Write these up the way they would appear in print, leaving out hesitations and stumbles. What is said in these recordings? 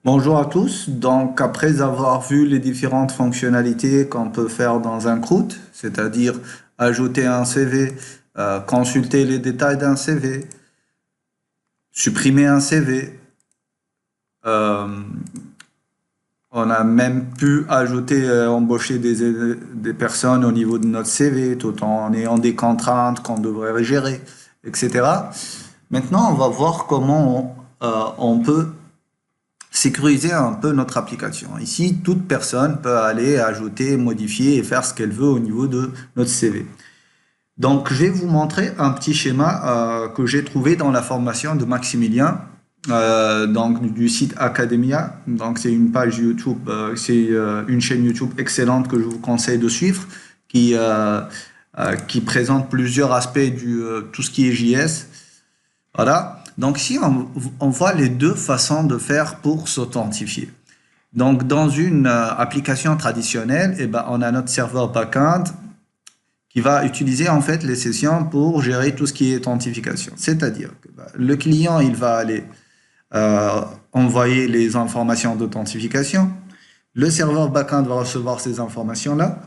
Bonjour à tous. Donc, après avoir vu les différentes fonctionnalités qu'on peut faire dans un CRUD, c'est-à-dire ajouter un CV, consulter les détails d'un CV, supprimer un CV, euh, on a même pu ajouter, embaucher des personnes au niveau de notre CV tout en ayant des contraintes qu'on devrait gérer, etc. Maintenant, on va voir comment on peut sécuriser un peu notre application. Ici, toute personne peut aller ajouter, modifier et faire ce qu'elle veut au niveau de notre CV. Donc, je vais vous montrer un petit schéma que j'ai trouvé dans la formation de Maximilien, donc du site Academia. Donc, c'est une page YouTube, c'est une chaîne YouTube excellente que je vous conseille de suivre, qui présente plusieurs aspects du tout ce qui est JS. Voilà. Donc ici, on voit les deux façons de faire pour s'authentifier. Donc dans une application traditionnelle, eh ben, on a notre serveur backend qui va utiliser en fait les sessions pour gérer tout ce qui est authentification. C'est-à-dire que le client, il va aller envoyer les informations d'authentification. Le serveur backend va recevoir ces informations-là.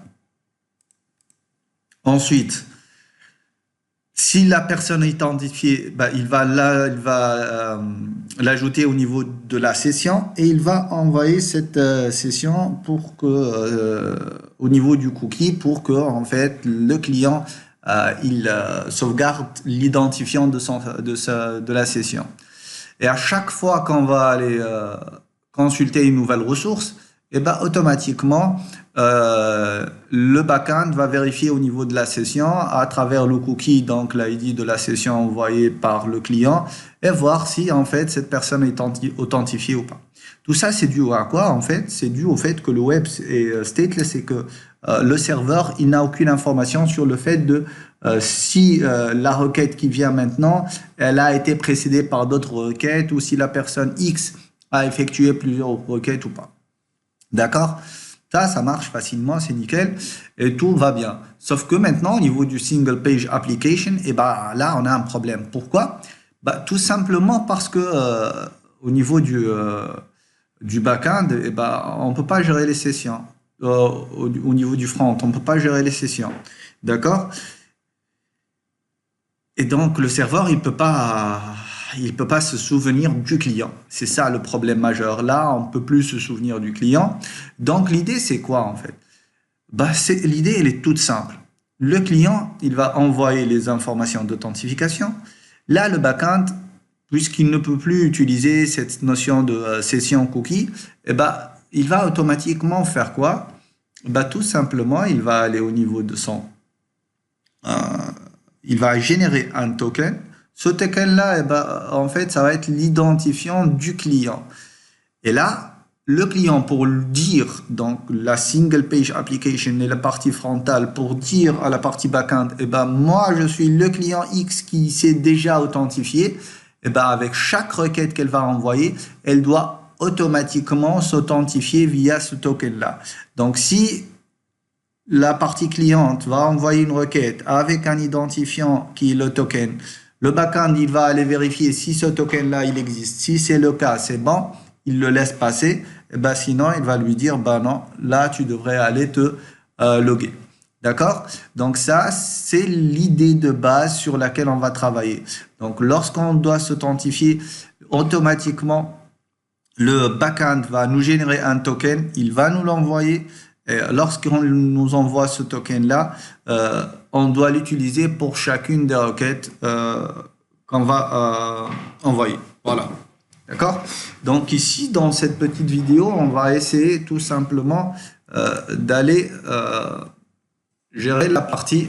Ensuite, si la personne est identifiée, bah, il va l'ajouter au niveau de la session et il va envoyer cette session pour que, au niveau du cookie pour que en fait le client il sauvegarde l'identifiant de la session. Et à chaque fois qu'on va aller consulter une nouvelle ressource, et ben automatiquement, le backend va vérifier au niveau de la session à travers le cookie, donc l'ID de la session envoyée par le client, et voir si en fait cette personne est authentifiée ou pas. Tout ça, c'est dû à quoi en fait? C'est dû au fait que le web est stateless et que le serveur, il n'a aucune information sur le fait de si la requête qui vient maintenant, elle a été précédée par d'autres requêtes ou si la personne X a effectué plusieurs requêtes ou pas. D'accord? Ça marche facilement, c'est nickel et tout va bien. Sauf que maintenant, au niveau du single page application, et ben là, on a un problème. Pourquoi? Bah, tout simplement parce que au niveau du back-end, et ben, on ne peut pas gérer les sessions. Au niveau du front, on ne peut pas gérer les sessions. D'accord? Et donc, le serveur, il peut pas se souvenir du client. C'est ça le problème majeur. Là, on ne peut plus se souvenir du client. Donc, l'idée, c'est quoi en fait? Bah, l'idée, elle est toute simple. Le client, il va envoyer les informations d'authentification. Là, le backend, puisqu'il ne peut plus utiliser cette notion de session cookie, eh ben, il va automatiquement faire quoi? Bah, tout simplement, il va aller au niveau de euh, il va générer un token. Ce token-là, eh ben, en fait, ça va être l'identifiant du client. Et là, le client, pour le dire, donc la single page application et la partie frontale, pour dire à la partie backend, eh ben, moi, je suis le client X qui s'est déjà authentifié, eh ben, avec chaque requête qu'elle va envoyer, elle doit automatiquement s'authentifier via ce token-là. Donc, si la partie cliente va envoyer une requête avec un identifiant qui est le token. Le backend, il va aller vérifier si ce token-là, il existe. Si c'est le cas, c'est bon, il le laisse passer. Et ben sinon, il va lui dire, ben non, là, tu devrais aller te loguer. D'accord? Donc ça, c'est l'idée de base sur laquelle on va travailler. Donc lorsqu'on doit s'authentifier, automatiquement, le backend va nous générer un token, il va nous l'envoyer. Et lorsqu'on nous envoie ce token-là, on doit l'utiliser pour chacune des requêtes qu'on va envoyer. Voilà. D'accord? Donc ici, dans cette petite vidéo, on va essayer tout simplement d'aller gérer la partie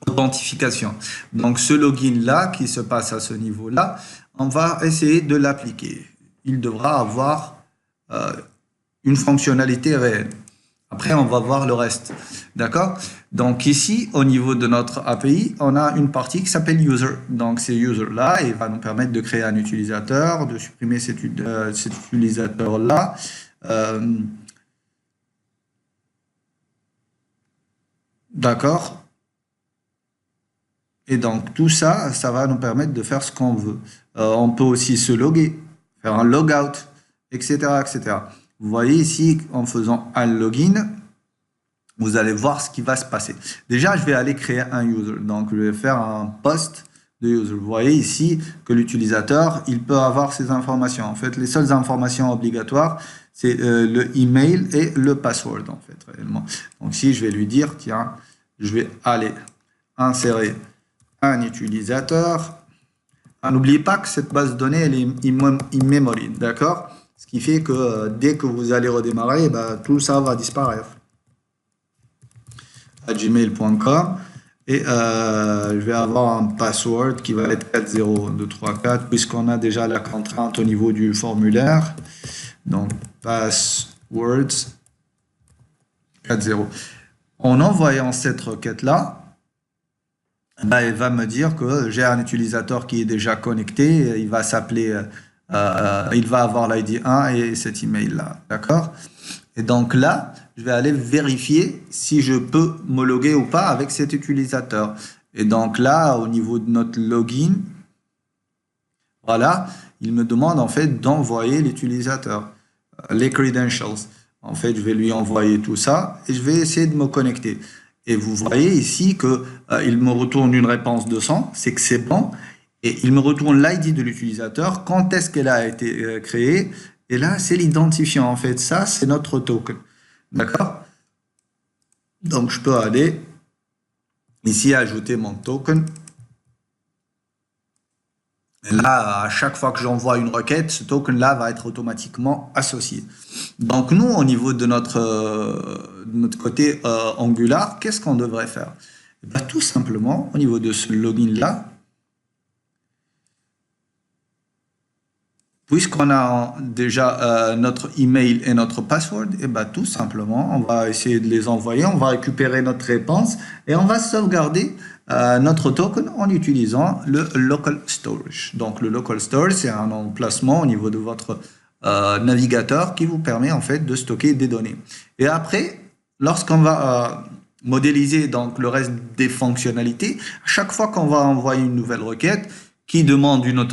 authentification. Donc ce login-là qui se passe à ce niveau-là, on va essayer de l'appliquer. Il devra avoir une fonctionnalité réelle. Après, on va voir le reste. D'accord? Donc ici, au niveau de notre API, on a une partie qui s'appelle user. Donc ces users-là, il va nous permettre de créer un utilisateur, de supprimer cet utilisateur-là. D'accord? Et donc tout ça, ça va nous permettre de faire ce qu'on veut. On peut aussi se loguer, faire un logout. etc., etc. Vous voyez ici, en faisant un login, vous allez voir ce qui va se passer. Déjà, je vais aller créer un user. Donc, je vais faire un post de user. Vous voyez ici que l'utilisateur, il peut avoir ces informations. En fait, les seules informations obligatoires, c'est le email et le password, en fait, réellement. Donc, si je vais lui dire, tiens, je vais aller insérer un utilisateur. N'oubliez pas que cette base de données, elle est in-memory, d'accord? Ce qui fait que dès que vous allez redémarrer, bah, tout ça va disparaître. À gmail.com et je vais avoir un password qui va être 40234 puisqu'on a déjà la contrainte au niveau du formulaire. Donc, passwords 40. En envoyant cette requête-là, bah, il va me dire que j'ai un utilisateur qui est déjà connecté. Il va s'appeler, il va avoir l'ID 1 et cet email-là. D'accord? Et donc là, je vais aller vérifier si je peux me loguer ou pas avec cet utilisateur. Et donc là, au niveau de notre login, voilà, il me demande en fait d'envoyer l'utilisateur, les credentials. En fait, je vais lui envoyer tout ça et je vais essayer de me connecter. Et vous voyez ici que il me retourne une réponse de 100, c'est que c'est bon. Et il me retourne l'ID de l'utilisateur, quand est-ce qu'elle a été créée. Et là, c'est l'identifiant. En fait, ça, c'est notre token. D'accord? Donc, je peux aller ici ajouter mon token. Et là, à chaque fois que j'envoie une requête, ce token-là va être automatiquement associé. Donc, nous, au niveau de notre côté Angular, qu'est-ce qu'on devrait faire? Eh bien, tout simplement, au niveau de ce login-là, puisqu'on a déjà notre email et notre password, et ben tout simplement, on va essayer de les envoyer, on va récupérer notre réponse et on va sauvegarder notre token en utilisant le local storage. Donc le local storage, c'est un emplacement au niveau de votre navigateur qui vous permet en fait de stocker des données. Et après, lorsqu'on va modéliser donc le reste des fonctionnalités, à chaque fois qu'on va envoyer une nouvelle requête, qui demande une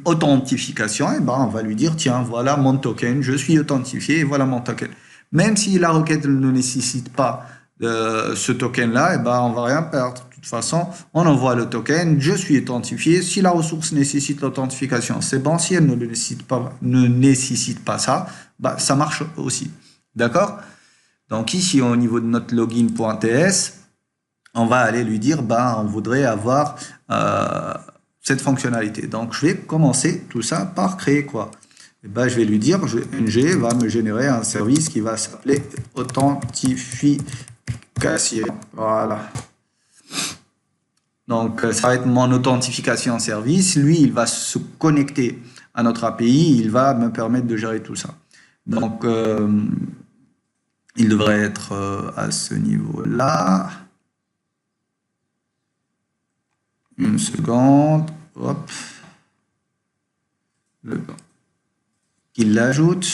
authentification, et ben on va lui dire, tiens, voilà mon token, je suis authentifié, et voilà mon token. Même si la requête ne nécessite pas ce token-là, et ben on va rien perdre. De toute façon, on envoie le token, je suis authentifié. Si la ressource nécessite l'authentification, c'est bon. Si elle ne nécessite pas ça, bah, ça marche aussi. D'accord? Donc ici, au niveau de notre login.ts, on va aller lui dire, bah, on voudrait avoir cette fonctionnalité. Donc, je vais commencer tout ça par créer quoi? Et ben, je vais lui dire, ng va me générer un service qui va s'appeler authentification. Voilà. Donc, ça va être mon authentification service. Lui, il va se connecter à notre API. Il va me permettre de gérer tout ça. Donc, il devrait être à ce niveau-là. Une seconde. Hop. Il l'ajoute.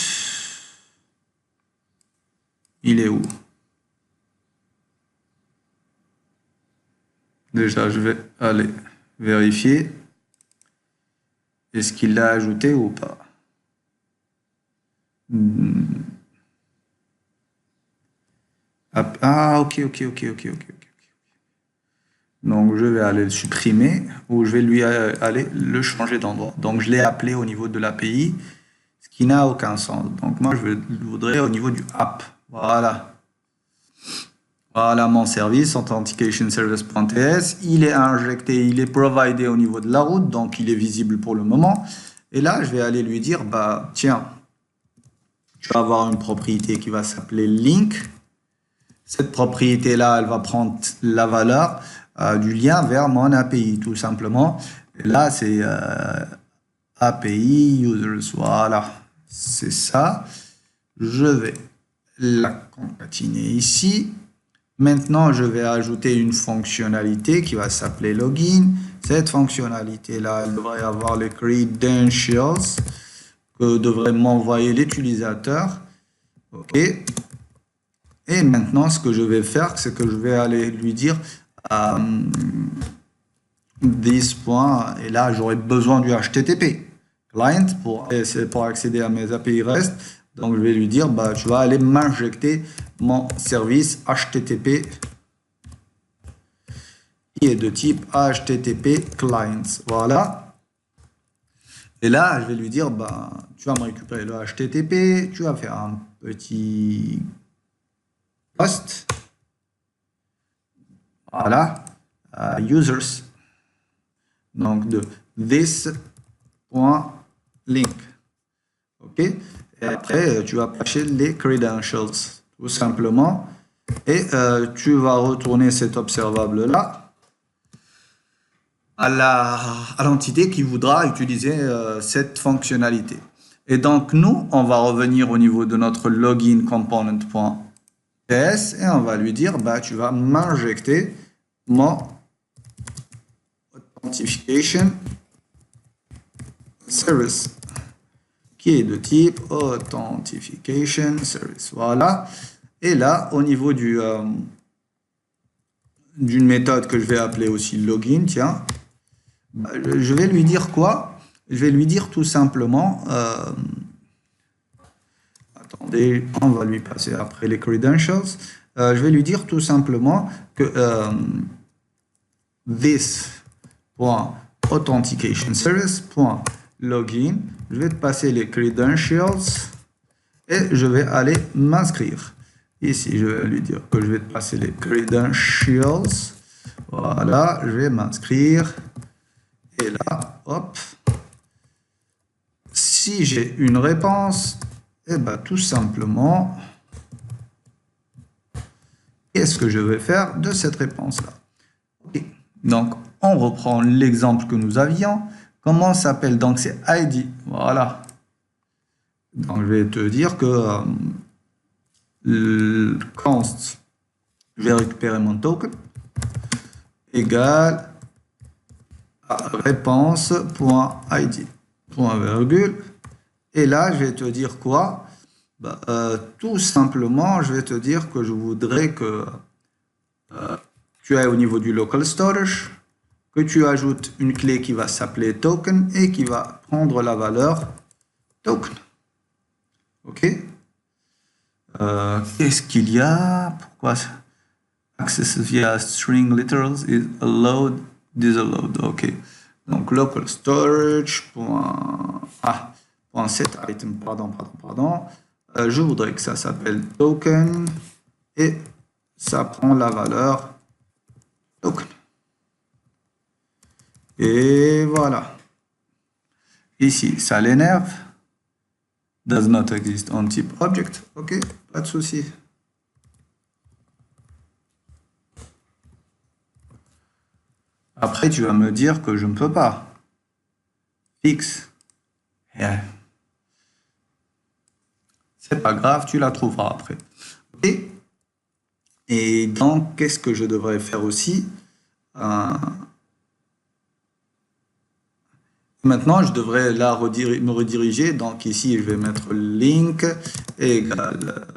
Il est où? Déjà, je vais aller vérifier. Est-ce qu'il l'a ajouté ou pas? Ah, ok. Donc, je vais aller le supprimer ou je vais lui aller le changer d'endroit. Donc, je l'ai appelé au niveau de l'API, ce qui n'a aucun sens. Donc, moi, je voudrais au niveau du app. Voilà. Voilà mon service, authentication service.ts. Il est injecté, il est providé au niveau de la route, donc il est visible pour le moment. Et là, je vais aller lui dire, bah, tiens, je vais avoir une propriété qui va s'appeler link. Cette propriété-là, elle va prendre la valeur du lien vers mon API, tout simplement. Et là, c'est API users. Voilà, c'est ça. Je vais la concatiner ici. Maintenant, je vais ajouter une fonctionnalité qui va s'appeler login. Cette fonctionnalité-là, elle devrait avoir les credentials que devrait m'envoyer l'utilisateur. OK. Et maintenant, ce que je vais faire, c'est que je vais aller lui dire 10 points. Et là, j'aurai besoin du HTTP. client c'est pour accéder à mes API REST. Donc, je vais lui dire, bah, tu vas aller m'injecter mon service HTTP qui est de type HTTP clients. Voilà. Et là, je vais lui dire, bah, tu vas me récupérer le HTTP, tu vas faire un petit post. Voilà. Users. Donc, de this.link. OK? Et après, tu vas passer les credentials, tout simplement. Et tu vas retourner cet observable-là à l'entité qui voudra utiliser cette fonctionnalité. Et donc, nous, on va revenir au niveau de notre login component.ts et on va lui dire, bah, tu vas m'injecter mon authentification service qui est de type authentification service. Voilà. Et là, au niveau d'une méthode que je vais appeler aussi login, tiens, je vais lui dire quoi? Je vais lui dire tout simplement, attendez, on va lui passer après les credentials. Je vais lui dire tout simplement que this.authentication service.login, je vais te passer les credentials et je vais aller m'inscrire. Ici, je vais lui dire que je vais te passer les credentials. Voilà, je vais m'inscrire. Et là, hop, si j'ai une réponse, eh ben, tout simplement, qu'est-ce que je vais faire de cette réponse-là? Okay. Donc, on reprend l'exemple que nous avions. Comment s'appelle? Donc, c'est ID. Voilà. Donc, je vais te dire que const, je vais récupérer mon token, égale réponse.id, point virgule, et là je vais te dire quoi? Bah, tout simplement je vais te dire que je voudrais que tu ailles au niveau du local storage, que tu ajoutes une clé qui va s'appeler token et qui va prendre la valeur token. Ok. Qu'est-ce qu'il y a? Pourquoi access via string literals is allowed, disallowed. Ok. Donc local storage point set item, pardon. Je voudrais que ça s'appelle token et ça prend la valeur token. Et voilà. Ici, ça l'énerve. Does not exist on type object. Ok, pas de souci. Après, tu vas me dire que je ne peux pas. Fix. Yeah. C'est pas grave, tu la trouveras après. Ok. Et donc, qu'est-ce que je devrais faire aussi? Maintenant, je devrais là me rediriger. Donc ici, je vais mettre link égale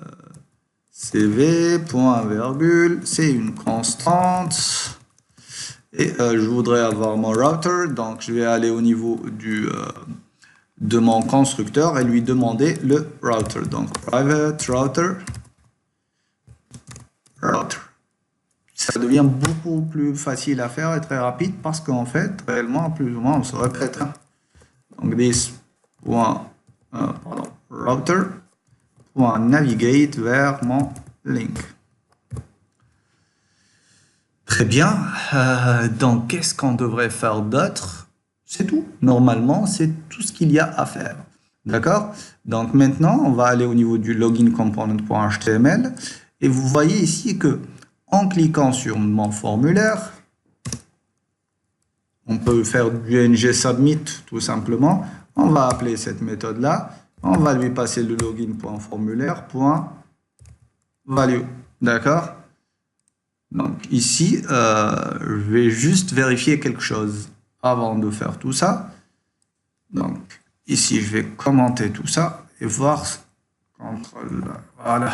cv, point virgule, c'est une constante. Et je voudrais avoir mon router. Donc je vais aller au niveau de mon constructeur et lui demander le router. Donc private router. Ça devient beaucoup plus facile à faire et très rapide parce qu'en fait, réellement, plus ou moins, on se répète. Hein. Donc, router.navigate vers mon link. Très bien. Donc, qu'est-ce qu'on devrait faire d'autre? C'est tout. Normalement, c'est tout ce qu'il y a à faire. D'accord? Donc, maintenant, on va aller au niveau du login component.html et vous voyez ici que en cliquant sur mon formulaire, on peut faire du ng submit tout simplement. On va appeler cette méthode-là. On va lui passer le login.formulaire.value. D'accord? Donc ici, je vais juste vérifier quelque chose avant de faire tout ça. Donc ici, je vais commenter tout ça et voir voilà,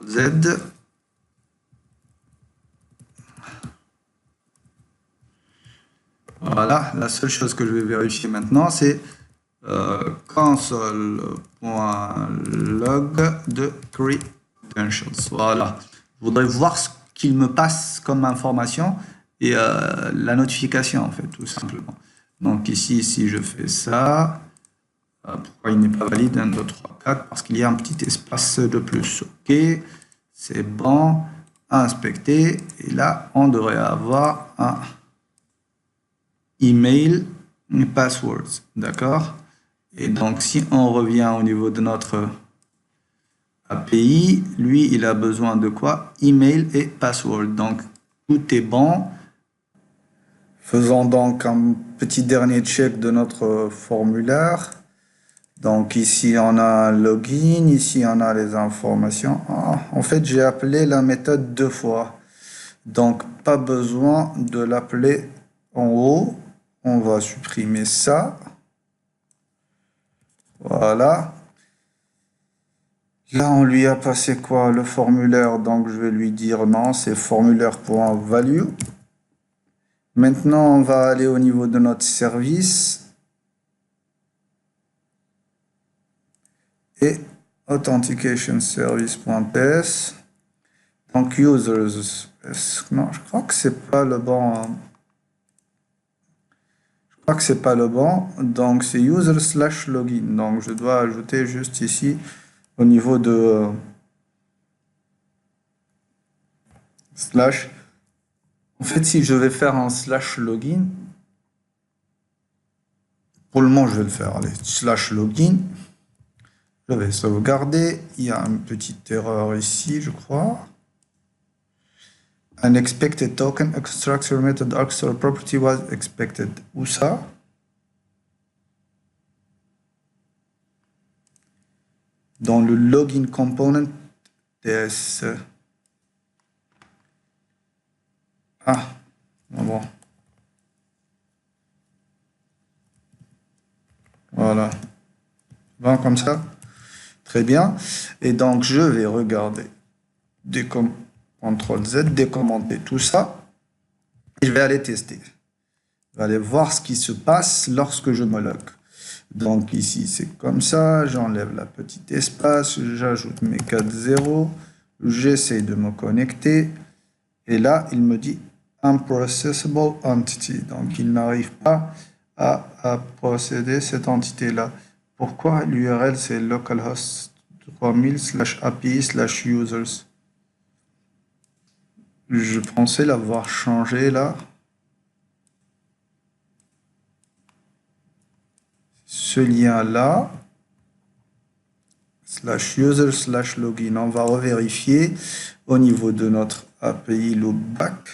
CTRL Z. Voilà, la seule chose que je vais vérifier maintenant, c'est console.log de credentials. Voilà. Je voudrais voir ce qu'il me passe comme information et la notification, en fait, tout simplement. Donc ici, si je fais ça, pourquoi il n'est pas valide 1, 2, 3, 4? Parce qu'il y a un petit espace de plus. OK, c'est bon. Inspecter. Et là, on devrait avoir un email et passwords. D'accord? Et donc, si on revient au niveau de notre API, lui, il a besoin de quoi? Email et password. Donc, tout est bon. Faisons donc un petit dernier check de notre formulaire. Donc, ici, on a un login. Ici, on a les informations. Ah, en fait, j'ai appelé la méthode 2 fois. Donc, pas besoin de l'appeler en haut. On va supprimer ça. Voilà. Là, on lui a passé quoi? Le formulaire. Donc, je vais lui dire non, c'est formulaire.value. Maintenant, on va aller au niveau de notre service. Et authentication service.ps. Donc, users. Non, je crois que c'est pas le bon. Je crois que c'est pas le bon. Donc, c'est user/login. Donc, je dois ajouter juste ici au niveau de slash. En fait, si je vais faire un /login, pour le moment, je vais le faire. Allez, /login. Je vais sauvegarder. Il y a une petite erreur ici, je crois. Unexpected token extractor method architecture property was expected. Où ça? Dans le login component TS. Ah, bon. Voilà. Bon, comme ça. Très bien. Et donc, je vais regarder. CTRL Z, décommenter tout ça. Et je vais aller tester. Je vais aller voir ce qui se passe lorsque je me log. Donc ici, c'est comme ça. J'enlève la petite espace. J'ajoute mes 4 zéros. J'essaie de me connecter. Et là, il me dit Unprocessable Entity. Donc, il n'arrive pas à procéder cette entité-là. Pourquoi l'URL, c'est localhost 3000/API/users? Je pensais l'avoir changé là. Ce lien-là, /user/login. On va revérifier au niveau de notre API loopback.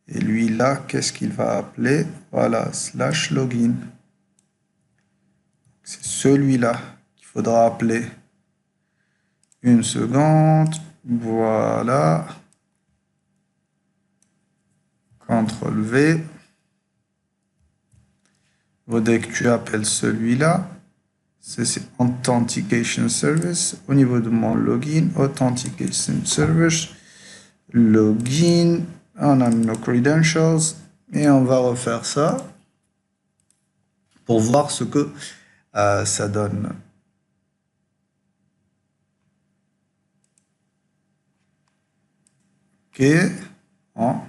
Et lui là, qu'est-ce qu'il va appeler? Voilà, /login. C'est celui-là qu'il faudra appeler. Une seconde. Voilà. CTRL V. Dès que tu appelles celui-là, c'est Authentication Service. Au niveau de mon login, Authentication Service, login, on a nos credentials et on va refaire ça pour voir ce que ça donne. Ok. Bon.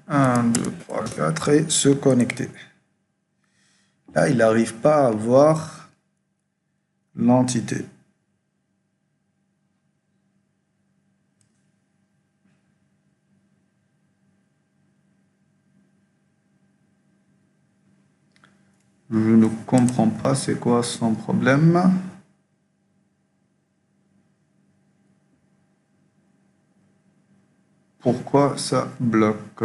1, 2, 3, 4 et se connecter. Là, il n'arrive pas à voir l'entité. Je ne comprends pas c'est quoi son problème. Pourquoi ça bloque?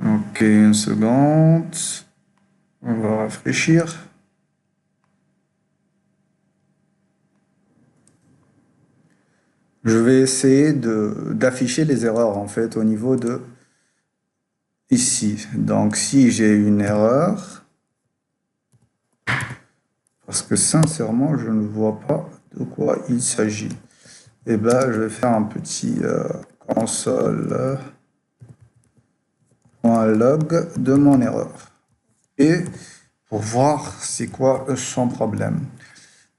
Ok, une seconde. On va rafraîchir. Je vais essayer d'afficher les erreurs en fait au niveau de ici. Donc si j'ai une erreur, Parce que sincèrement, je ne vois pas de quoi il s'agit. Et ben, je vais faire un petit console.log de mon erreur. Et pour voir c'est quoi son problème.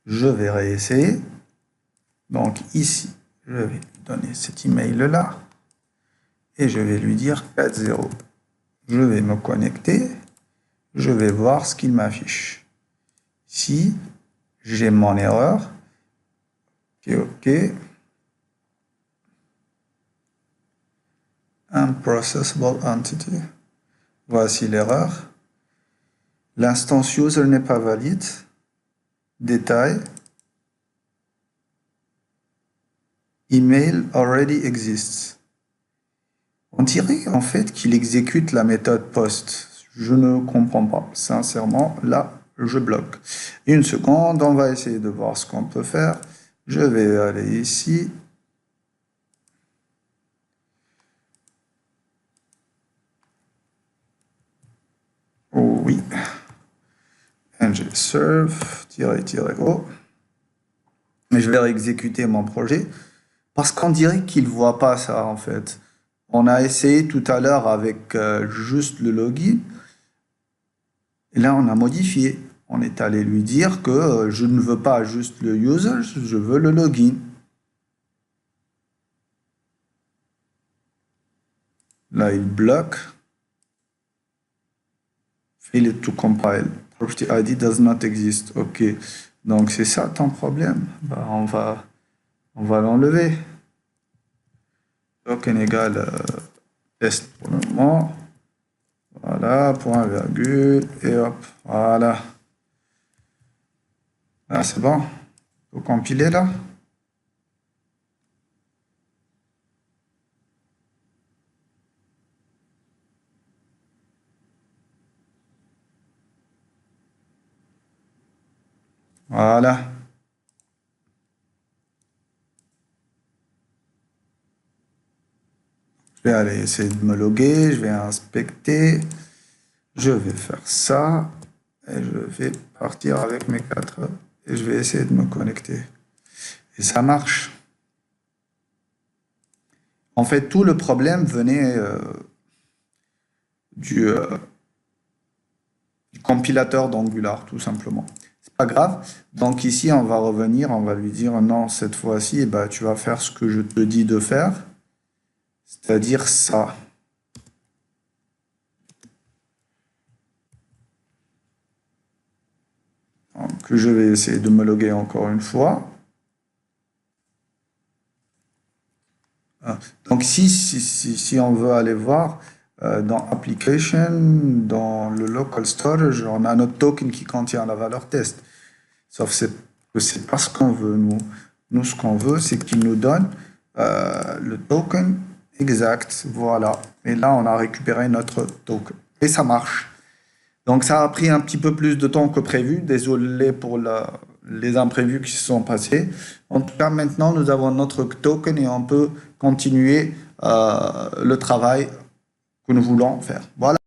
Je vais réessayer. Donc ici, je vais donner cet email-là. Et je vais lui dire 4.0. Je vais me connecter. Je vais voir ce qu'il m'affiche. Si j'ai mon erreur, OK. Unprocessable entity. Voici l'erreur. L'instance user n'est pas valide. Détail. Email already exists. On dirait en fait qu'il exécute la méthode post. Je ne comprends pas. Sincèrement, là, je bloque. Une seconde, on va essayer de voir ce qu'on peut faire. Je vais aller ici. Oh oui. ngserve-o. Et je vais réexécuter mon projet. Parce qu'on dirait qu'il ne voit pas ça en fait. On a essayé tout à l'heure avec juste le login. Et là, on a modifié. On est allé lui dire que je ne veux pas juste le user, je veux le login. Là, il bloque. Fail to compile. Property ID does not exist. OK. Donc, c'est ça ton problème. Bah, on va l'enlever. Token égale test pour le moment. Voilà, point virgule, et hop, voilà. Là, c'est bon. Faut compiler là. Voilà. Je vais aller essayer de me loguer, je vais inspecter. Je vais faire ça. Et je vais partir avec mes 4 et je vais essayer de me connecter. Et ça marche. En fait, tout le problème venait du compilateur d'Angular, tout simplement. C'est pas grave. Donc ici, on va revenir, on va lui dire non, cette fois-ci, eh ben, tu vas faire ce que je te dis de faire, c'est-à-dire ça. Donc, je vais essayer de me loguer encore une fois. Donc si on veut aller voir dans Application, dans le Local Storage, on a notre token qui contient la valeur test. Sauf que c'est pas ce qu'on veut, nous. Nous, ce qu'on veut, c'est qu'il nous donne le token exact. Voilà. Et là, on a récupéré notre token. Et ça marche. Donc, ça a pris un petit peu plus de temps que prévu. Désolé pour les imprévus qui se sont passés. En tout cas, maintenant, nous avons notre token et on peut continuer le travail que nous voulons faire. Voilà.